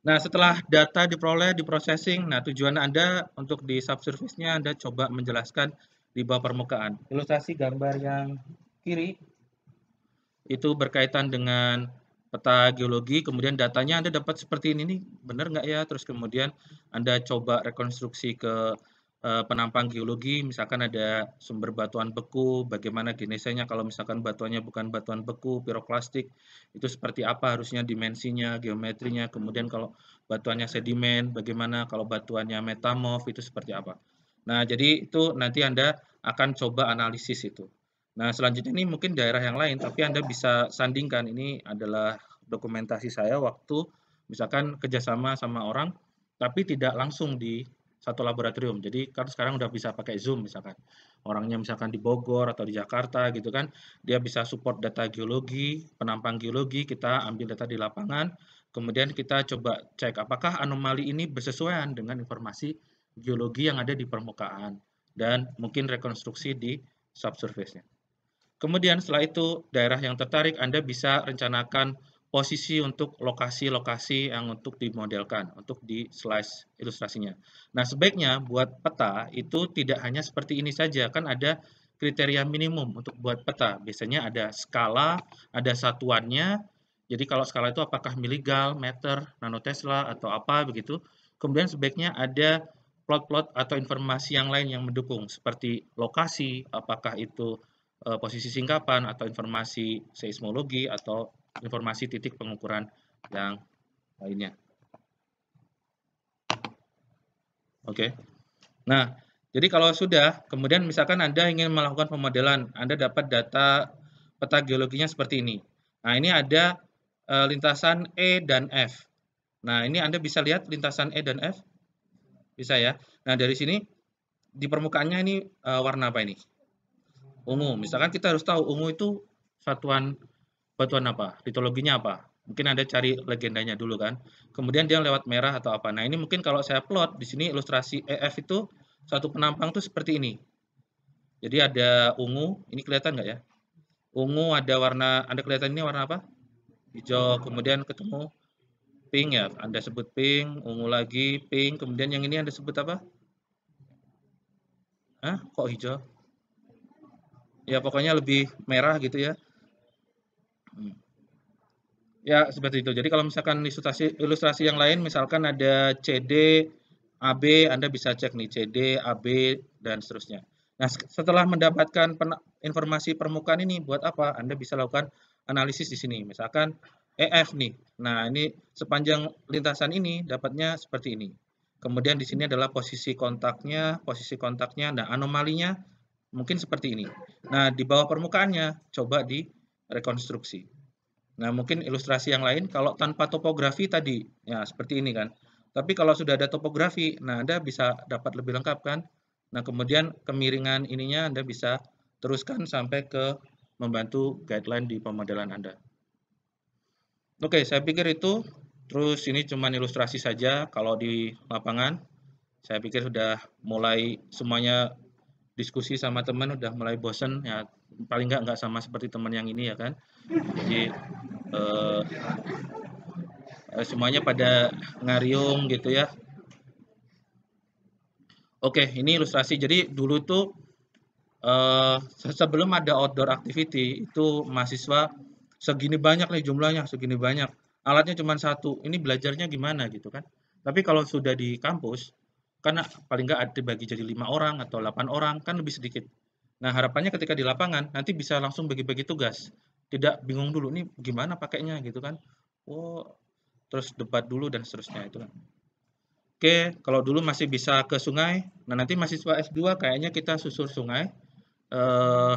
Nah, setelah data diperoleh, diprocessing, nah tujuan Anda untuk di subsurface-nya Anda coba menjelaskan di bawah permukaan. Ilustrasi gambar yang kiri itu berkaitan dengan peta geologi, kemudian datanya Anda dapat seperti ini nih, benar nggak ya? Terus kemudian Anda coba rekonstruksi ke penampang geologi, misalkan ada sumber batuan beku, bagaimana genesanya kalau misalkan batuannya bukan batuan beku, piroklastik, itu seperti apa harusnya dimensinya, geometrinya, kemudian kalau batuannya sedimen, bagaimana kalau batuannya metamorf, itu seperti apa. Nah, jadi itu nanti Anda akan coba analisis itu. Nah, selanjutnya ini mungkin daerah yang lain, tapi Anda bisa sandingkan. Ini adalah dokumentasi saya waktu misalkan kerjasama sama orang, tapi tidak langsung di satu laboratorium. Jadi kan sekarang udah bisa pakai Zoom misalkan. Orangnya misalkan di Bogor atau di Jakarta gitu kan, dia bisa support data geologi, penampang geologi, kita ambil data di lapangan, kemudian kita coba cek apakah anomali ini bersesuaian dengan informasi geologi yang ada di permukaan dan mungkin rekonstruksi di subsurface-nya. Kemudian setelah itu daerah yang tertarik Anda bisa rencanakan posisi untuk lokasi-lokasi yang untuk dimodelkan, untuk di slice ilustrasinya. Nah, sebaiknya buat peta itu tidak hanya seperti ini saja, kan ada kriteria minimum untuk buat peta. Biasanya ada skala, ada satuannya. Jadi kalau skala itu apakah miligal, meter, nanotesla, atau apa begitu. Kemudian sebaiknya ada plot-plot atau informasi yang lain yang mendukung, seperti lokasi, apakah itu posisi singkapan atau informasi seismologi atau informasi titik pengukuran yang lainnya. Oke. Nah, jadi kalau sudah, kemudian misalkan Anda ingin melakukan pemodelan, Anda dapat data peta geologinya seperti ini. Nah, ini ada lintasan E dan F. Nah, ini Anda bisa lihat lintasan E dan F, bisa ya. Nah, dari sini di permukaannya ini warna apa ini? Ungu. Misalkan kita harus tahu ungu itu satuan batuan apa? Litologinya apa? Mungkin Anda cari legendanya dulu kan. Kemudian dia lewat merah atau apa. Nah, ini mungkin kalau saya plot di sini ilustrasi EF itu satu penampang tuh seperti ini. Jadi ada ungu, ini kelihatan nggak ya? Ungu ada warna, Anda kelihatan ini warna apa? Hijau. Kemudian ketemu pink ya, Anda sebut pink, ungu lagi, pink. Kemudian yang ini Anda sebut apa? Hah? Kok hijau? Ya pokoknya lebih merah gitu ya. Hmm. Ya, seperti itu. Jadi kalau misalkan ilustrasi ilustrasi yang lain, misalkan ada CD, AB, Anda bisa cek nih CD, AB, dan seterusnya. Nah, setelah mendapatkan informasi permukaan ini, buat apa? Anda bisa lakukan analisis di sini. Misalkan EF nih. Nah, ini sepanjang lintasan ini dapatnya seperti ini. Kemudian di sini adalah posisi kontaknya, nah anomalinya mungkin seperti ini. Nah, di bawah permukaannya coba direkonstruksi. Nah, mungkin ilustrasi yang lain kalau tanpa topografi tadi, ya seperti ini kan. Tapi kalau sudah ada topografi, nah Anda bisa dapat lebih lengkap kan. Nah, kemudian kemiringan ininya Anda bisa teruskan sampai ke membantu guideline di pemodelan Anda. Oke, saya pikir itu. Terus ini cuma ilustrasi saja. Kalau di lapangan, saya pikir sudah mulai semuanya diskusi sama teman, udah mulai bosen ya. Paling nggak sama seperti teman yang ini ya kan. Jadi eh, semuanya pada ngariung gitu ya. Oke, ini ilustrasi. Jadi dulu tuh sebelum ada outdoor activity itu mahasiswa segini banyak nih jumlahnya, segini banyak. Alatnya cuma satu. Ini belajarnya gimana gitu kan? Tapi kalau sudah di kampus, kan paling nggak ada bagi jadi 5 orang atau 8 orang kan lebih sedikit. Nah harapannya ketika di lapangan nanti bisa langsung bagi-bagi tugas. Tidak bingung dulu nih gimana pakainya gitu kan? Oh, terus debat dulu dan seterusnya itu kan. Oke, kalau dulu masih bisa ke sungai, nah nanti mahasiswa S2 kayaknya kita susur sungai. Eh,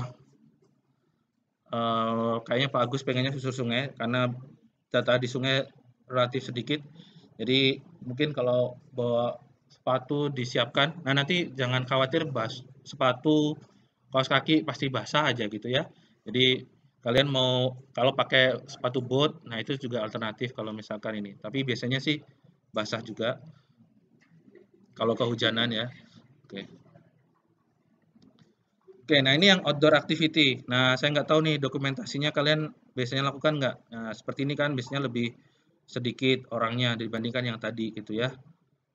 kayaknya Pak Agus pengennya susur sungai karena data di sungai relatif sedikit. Jadi mungkin kalau bawa sepatu disiapkan, nah nanti jangan khawatir sepatu, kaos kaki pasti basah aja gitu ya. Jadi kalian mau kalau pakai sepatu bot, nah itu juga alternatif kalau misalkan ini. Tapi biasanya sih basah juga kalau kehujanan ya. Oke. Oke, nah ini yang outdoor activity. Nah, saya nggak tahu nih dokumentasinya kalian biasanya lakukan nggak? Nah, seperti ini kan biasanya lebih sedikit orangnya dibandingkan yang tadi gitu ya.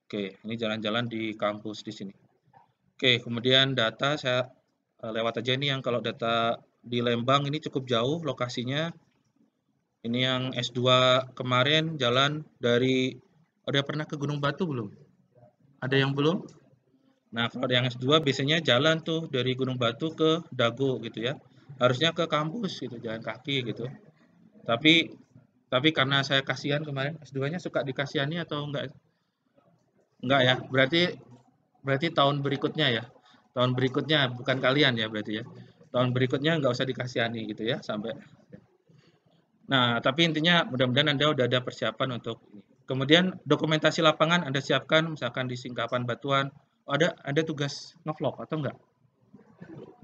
Oke, ini jalan-jalan di kampus di sini. Oke, kemudian data saya lewat aja ini yang kalau data di Lembang ini cukup jauh lokasinya. Ini yang S2 kemarin jalan dari, udah pernah ke Gunung Batu belum? Ada yang belum? Nah, kalau yang S2 biasanya jalan tuh dari Gunung Batu ke Dago gitu ya. Harusnya ke kampus gitu, jalan kaki gitu. Tapi tapi karena saya kasihan kemarin, S2-nya suka dikasihani atau enggak? Enggak ya. Berarti tahun berikutnya ya. Tahun berikutnya bukan kalian ya berarti ya. Tahun berikutnya nggak usah dikasihani gitu ya sampai. Nah, tapi intinya mudah-mudahan Anda udah ada persiapan untuk ini. Kemudian dokumentasi lapangan Anda siapkan misalkan di Singkapan Batuan. Oh, ada tugas ngevlog atau enggak?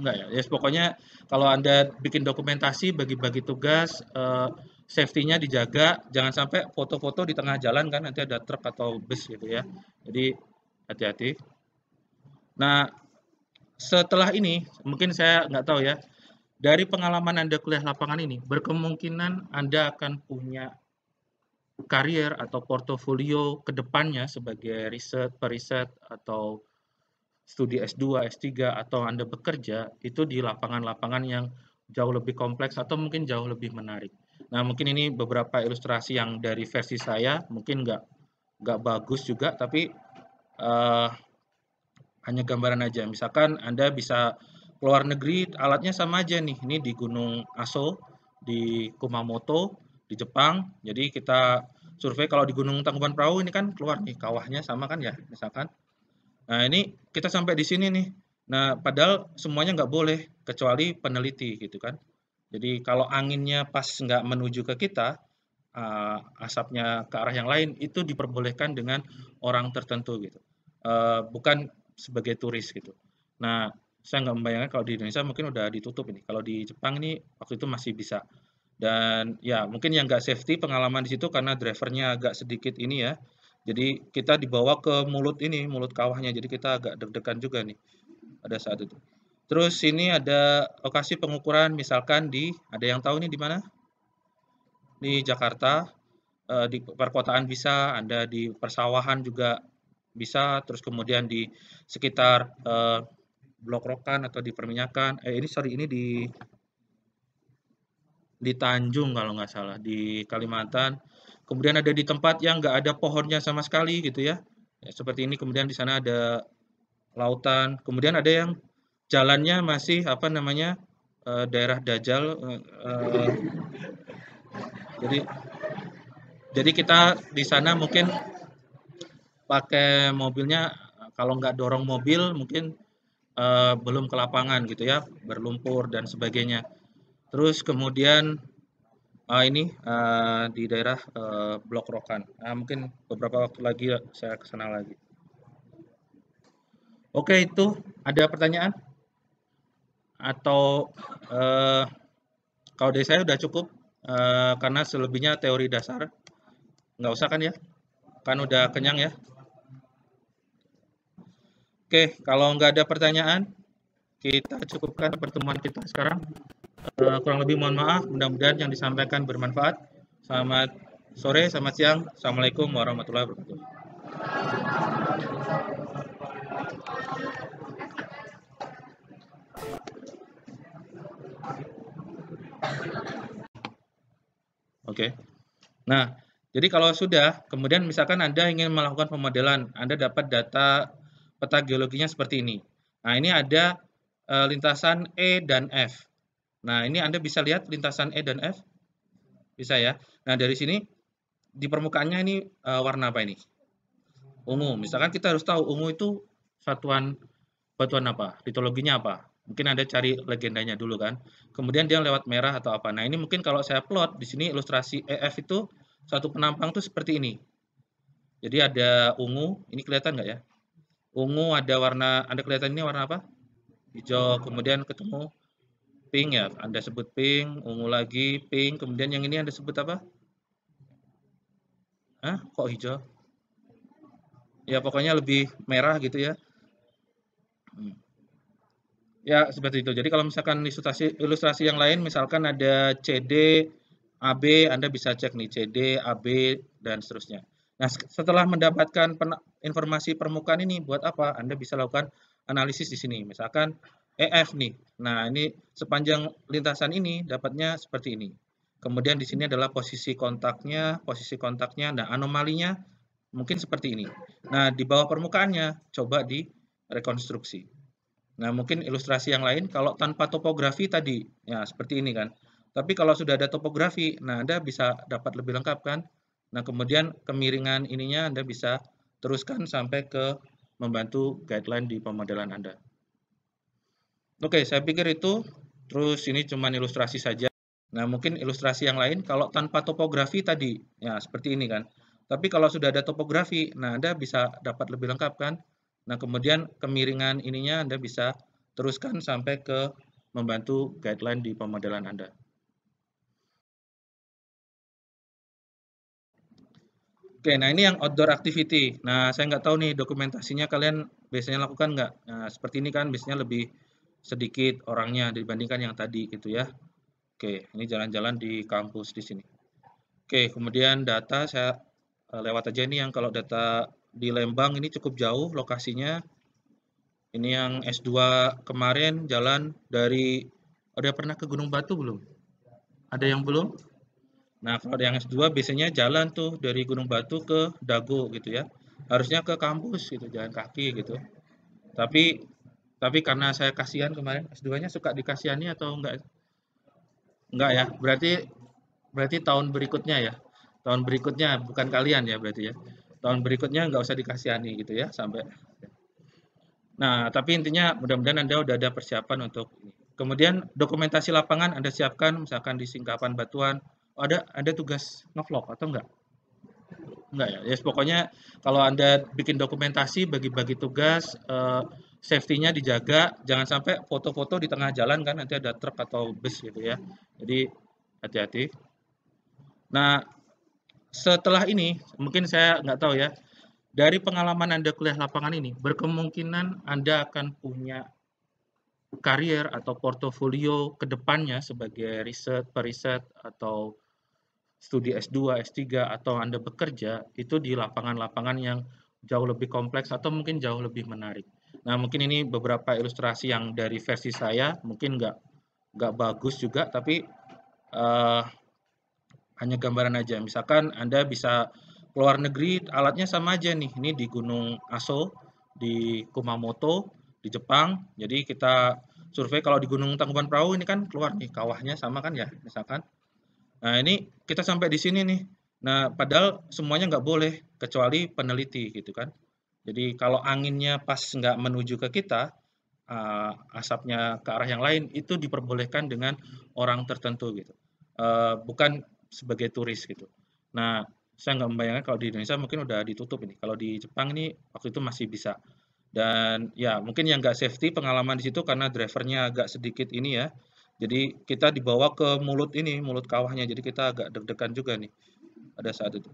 Enggak ya. Ya, pokoknya kalau Anda bikin dokumentasi, bagi-bagi tugas, safety-nya dijaga, jangan sampai foto-foto di tengah jalan kan nanti ada truk atau bus gitu ya. Jadi hati-hati. Nah, setelah ini mungkin saya nggak tahu ya, dari pengalaman Anda kuliah lapangan ini, berkemungkinan Anda akan punya karier atau portofolio ke depannya sebagai periset atau studi S2, S3 atau Anda bekerja itu di lapangan-lapangan yang jauh lebih kompleks atau mungkin jauh lebih menarik. Nah, mungkin ini beberapa ilustrasi yang dari versi saya, mungkin nggak bagus juga, tapi hanya gambaran aja. Misalkan Anda bisa keluar negeri, alatnya sama aja nih. Ini di Gunung Aso, di Kumamoto, di Jepang. Jadi kita survei kalau di Gunung Tangkuban Perahu ini kan keluar nih kawahnya sama kan ya, misalkan. Nah, ini kita sampai di sini nih. Nah, padahal semuanya nggak boleh, kecuali peneliti gitu kan. Jadi kalau anginnya pas nggak menuju ke kita, asapnya ke arah yang lain, itu diperbolehkan dengan orang tertentu gitu. Bukan sebagai turis gitu. Nah, saya nggak membayangkan kalau di Indonesia mungkin udah ditutup ini. Kalau di Jepang ini waktu itu masih bisa. Dan ya mungkin yang nggak safety pengalaman di situ karena drivernya agak sedikit ini ya. Jadi kita dibawa ke mulut kawahnya. Jadi kita agak deg-degan juga nih pada saat itu. Terus ini ada lokasi pengukuran misalkan ada yang tahu nih di mana? Di Jakarta, di perkotaan bisa, Anda di persawahan juga bisa, terus kemudian di sekitar Blok Rokan atau di Perminyakan. Ini di Tanjung kalau nggak salah, di Kalimantan. Kemudian ada di tempat yang nggak ada pohonnya sama sekali gitu ya. Ya, seperti ini. Kemudian di sana ada lautan. Kemudian ada yang jalannya masih apa namanya daerah Dajjal. Jadi jadi kita di sana mungkin pakai mobilnya kalau nggak dorong mobil mungkin belum ke lapangan gitu ya, berlumpur dan sebagainya. Terus kemudian ini di daerah Blok Rokan. Nah, mungkin beberapa waktu lagi saya ke sana lagi. Oke, itu ada pertanyaan? Atau kalau dari saya udah cukup karena selebihnya teori dasar. Nggak usah kan ya? Kan udah kenyang ya? Oke, kalau nggak ada pertanyaan, kita cukupkan pertemuan kita sekarang. Kurang lebih mohon maaf, mudah-mudahan yang disampaikan bermanfaat. Selamat sore, selamat siang. Assalamualaikum warahmatullahi wabarakatuh. Oke. Nah, jadi kalau sudah, kemudian misalkan Anda ingin melakukan pemodelan, Anda dapat data peta geologinya seperti ini. Nah, ini ada lintasan E dan F. Nah, ini Anda bisa lihat lintasan E dan F? Bisa ya. Nah, dari sini di permukaannya ini warna apa ini? Ungu. Misalkan kita harus tahu ungu itu satuan batuan apa? Litologinya apa? Mungkin Anda cari legendanya dulu kan. Kemudian dia lewat merah atau apa. Nah, ini mungkin kalau saya plot di sini ilustrasi EF itu satu penampang tuh seperti ini. Jadi ada ungu, ini kelihatan nggak ya? Ungu ada warna, Anda kelihatan ini warna apa? Hijau, kemudian ketemu pink ya, Anda sebut pink, ungu lagi, pink, kemudian yang ini Anda sebut apa? Hah? Kok hijau? Ya pokoknya lebih merah gitu ya. Ya seperti itu. Jadi kalau misalkan ilustrasi yang lain, misalkan ada CD, AB, Anda bisa cek nih CD, AB, dan seterusnya. Nah, setelah mendapatkan informasi permukaan ini, buat apa? Anda bisa lakukan analisis di sini. Misalkan EF nih. Nah, ini sepanjang lintasan ini dapatnya seperti ini. Kemudian di sini adalah posisi kontaknya. Nah, anomalinya mungkin seperti ini. Nah, di bawah permukaannya coba direkonstruksi. Nah, mungkin ilustrasi yang lain kalau tanpa topografi tadi, ya seperti ini kan. Tapi kalau sudah ada topografi, nah Anda bisa dapat lebih lengkap kan. Nah, kemudian kemiringan ininya Anda bisa teruskan sampai ke membantu guideline di pemodelan Anda. Oke, saya pikir itu. Terus ini cuma ilustrasi saja. Nah, mungkin ilustrasi yang lain kalau tanpa topografi tadi, ya seperti ini kan. Tapi kalau sudah ada topografi, nah Anda bisa dapat lebih lengkap kan. Nah, kemudian kemiringan ininya Anda bisa teruskan sampai ke membantu guideline di pemodelan Anda. Oke, nah ini yang outdoor activity. Nah, saya nggak tahu nih dokumentasinya kalian biasanya lakukan nggak? Nah, seperti ini kan biasanya lebih sedikit orangnya dibandingkan yang tadi gitu ya. Oke, ini jalan-jalan di kampus di sini. Oke, kemudian data saya lewat aja ini yang kalau data di Lembang ini cukup jauh lokasinya. Ini yang S2 kemarin jalan dari, udah pernah ke Gunung Batu belum? Ada yang belum? Nah, kalau yang S2 biasanya jalan tuh dari Gunung Batu ke Dago gitu ya. Harusnya ke kampus gitu, jalan kaki gitu. Tapi tapi karena saya kasihan kemarin, S2-nya suka dikasihani atau enggak? Enggak ya. Berarti berarti tahun berikutnya ya. Tahun berikutnya bukan kalian ya berarti ya. Tahun berikutnya nggak usah dikasihani gitu ya sampai. Nah, tapi intinya mudah-mudahan Anda udah ada persiapan untuk ini. Kemudian dokumentasi lapangan Anda siapkan misalkan di Singkapan Batuan. Oh, ada tugas ngevlog atau enggak? Enggak ya. Yes, pokoknya kalau Anda bikin dokumentasi, bagi-bagi tugas, safety-nya dijaga, jangan sampai foto-foto di tengah jalan kan nanti ada truk atau bus gitu ya. Jadi hati-hati. Nah, setelah ini mungkin saya nggak tahu ya, dari pengalaman Anda kuliah lapangan ini, berkemungkinan Anda akan punya karier atau portofolio ke depannya sebagai periset atau studi S2, S3 atau Anda bekerja itu di lapangan-lapangan yang jauh lebih kompleks atau mungkin jauh lebih menarik. Nah, mungkin ini beberapa ilustrasi yang dari versi saya, mungkin nggak bagus juga, tapi uh, hanya gambaran aja. Misalkan Anda bisa keluar negeri, alatnya sama aja nih. Ini di Gunung Aso, di Kumamoto, di Jepang. Jadi kita survei kalau di Gunung Tangkuban Perahu ini kan keluar nih kawahnya sama kan ya, misalkan. Nah, ini kita sampai di sini nih. Nah, padahal semuanya nggak boleh kecuali peneliti gitu kan. Jadi kalau anginnya pas nggak menuju ke kita, asapnya ke arah yang lain, itu diperbolehkan dengan orang tertentu gitu. Bukan sebagai turis gitu. Nah, saya nggak membayangkan kalau di Indonesia mungkin udah ditutup ini. Kalau di Jepang ini waktu itu masih bisa. Dan ya mungkin yang nggak safety pengalaman di situ karena drivernya agak sedikit ini ya. Jadi kita dibawa ke mulut ini, mulut kawahnya. Jadi kita agak deg-degan juga nih pada saat itu.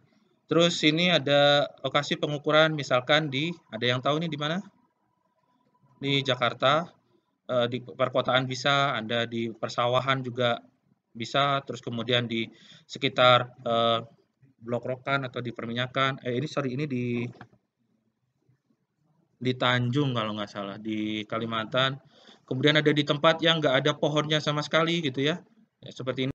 Terus ini ada lokasi pengukuran misalkan ada yang tahu nih di mana? Di Jakarta, di perkotaan bisa, Anda di persawahan juga bisa, terus kemudian di sekitar Blok Rokan atau di Perminyakan. Ini di Tanjung kalau nggak salah, di Kalimantan. Kemudian ada di tempat yang nggak ada pohonnya sama sekali gitu ya. Ya seperti ini.